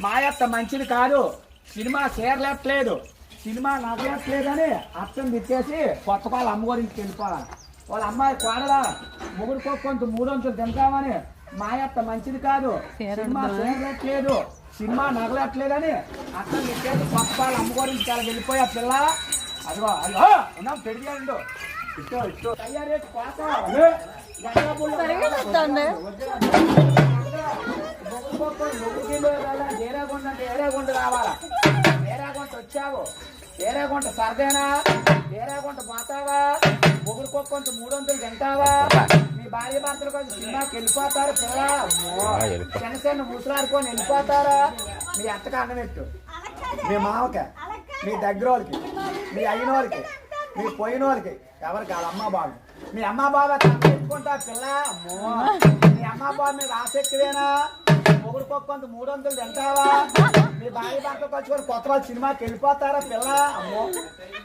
మాయత్త మంచిది కాదు, cinema చేరలేట్లేదు, cinema నగలేట్లేదని అర్థం తిట్టేసి కొత్త వాళ్ళ అమ్మగారింటికి వెళ్ళిపోవాలి. వాళ్ళ అమ్మాయి కోడలా మొగుడుకో కొంత 300 తింటామని మాయత్త మంచిది కాదు, సినిమా చేరలేట్లేదు, సినిమా నగలేట్లేదని అర్థం తిట్టేసి కొత్త వాళ్ళ అమ్మగారింటికి అలా వెళ్ళిపోయా పిల్ల. అదిగో అదిగో ఉన్నాం పెడిగాడు ఇష్టం ఇష్టం తయారీ కోత ఏరాగుంట అంటే ఏరాగుంట రావాలా, ఏరాగుంట వచ్చావు, ఏరాగుంట సరదేనా, ఏరాగుంట పోతావా, మొగుడు కొంత 300 తింటావా, మీ భార్య భర్తలు కొంచెం సినిమాకి వెళ్ళిపోతారు పిల్ల, చిన్న చిన్న ముసలాడుకొని వెళ్ళిపోతారా, మీ అత్తకి అన్నమెట్టు, మీ మామకి, మీ దగ్గర వాళ్ళకి, మీ అయిన వాళ్ళకి, మీ పోయిన వాళ్ళకి, ఎవరికి వాళ్ళ అమ్మ బాబు, మీ అమ్మ బాబా పెట్టుకుంటా పిల్ల, మీ అమ్మ బాబు మీద ఆసక్తివేనా, మొగుడు కొంత 300 తింటావా, మీ భార్య భర్త కలుసుకొని కొత్త వాళ్ళు సినిమాకి వెళ్ళిపోతారా పిల్ల. అమ్మో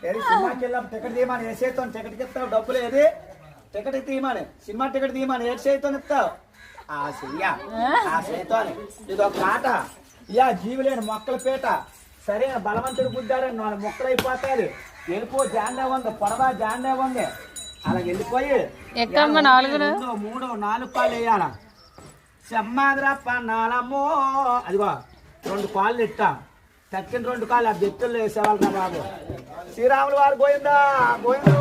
ఏది సినిమాకి వెళ్ళాం టికెట్ తీయమని ఏ చేస్తాను, టికెట్కి ఇస్తావు డబ్బులు, ఏది టికెట్ తీయమని, సినిమా టికెట్ తీయమని ఏ చేస్తాను ఇస్తావు, ఆ చెయ్యా ఆ చేతోని ఇది ఒక మాట. ఇయా జీవులేని మొక్కల పీట, సరైన బలవంతుడు బుద్ధారని 4 మొక్కలు అయిపోతాది, వెళ్ళిపో జాండే ఉంది, పొడవా జాండే ఉంది, అలా వెళ్ళిపోయి 3 4 కాళ్ళు వేయాల, చెమ్మాదిరా పన్నాలమ్మో, అదిగో 2 కాళ్ళు ఇట్టా, తక్కిన 2 కాళ్ళు ఆ బెత్తుల్లో వేసేవాళ్ళు రా బాబు. శ్రీరాములు వారు గోయిందా గోయిందు,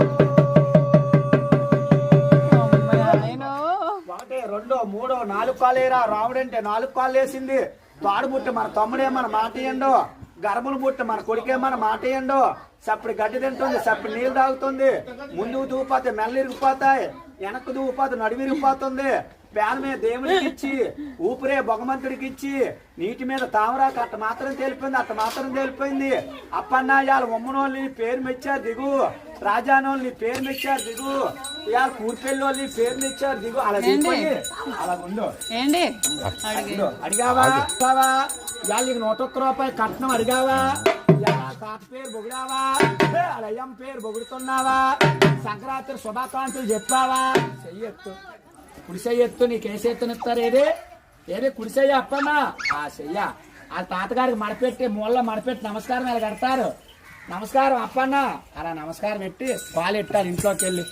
1 2 3 4 కాళ్ళు వేయరా, రాముడు అంటే 4 కాళ్ళు వేసింది, తాడుబుట్టు మన తమ్ముడే మన మాట ఇయ్యండు, గర్భులు బుట్ట మన కొడుకే మన మాట ఇయ్యండు, సప్పుడు గడ్డి తింటుంది, సప్పుడు నీళ్ళు తాగుతుంది, ముందుకు దూపోతే మెల్ల ఇరిగిపోతాయి, వెనక్కు దూపోతే నడుము ఇరిగిపోతుంది, పేన మీద దేవుడికి ఇచ్చి ఊపిరే భగవంతుడికి ఇచ్చి నీటి మీద తామరాకు అట్ట మాత్రం తేలిపోయింది, అట్ట మాత్రం తేలిపోయింది. అప్పన్నాయాలు ఉమ్మనోళ్ళని పేరు మెచ్చారు దిగు, రాజానోళ్ళని పేరు మెచ్చారు దిగు, ఇవాళ కూర్పెళ్ళోళ్ళని పేరు మెచ్చారు దిగు, అలా దిగిపోయి అలా ఉండు. అడిగావా ఇవాళ నీకు 101 రూపాయలు కట్నం అడిగావా, కాక పేరు పొగిడావా, అయ్యం పేరు పొగుడుతున్నావా, సంక్రాంతి శుభాకాంక్షలు చెప్పావా, చెయ్యొత్తు కుడిసెయ్యొత్తు, నీకు ఏసెత్తునిస్తారు, ఏది ఏది కుడిసెయ్య అప్పన్నా ఆ చెయ్య, ఆ తాతగారికి మడపెట్టి మూల మడపెట్టి నమస్కారం ఇలా కడతారు, నమస్కారం అప్పన్నా అలా నమస్కారం పెట్టి పాలు ఎట్టారు, ఇంట్లోకి వెళ్ళి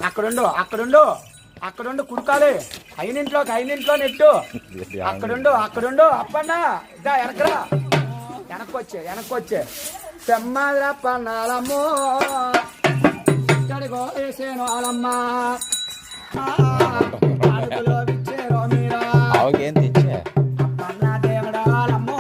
అక్కడుండు అక్కడుండు అక్కడుండు కుడుకాలి, అయినింట్లో నెట్టు, అక్కడుండు అప్పన్నా ఇద్దా వెనకరా, వెనక్కొచ్చే చెమ్మాదిరా పన్నాలమ్మో ఇక్కడికో వేసేను వాళ్ళమ్మ,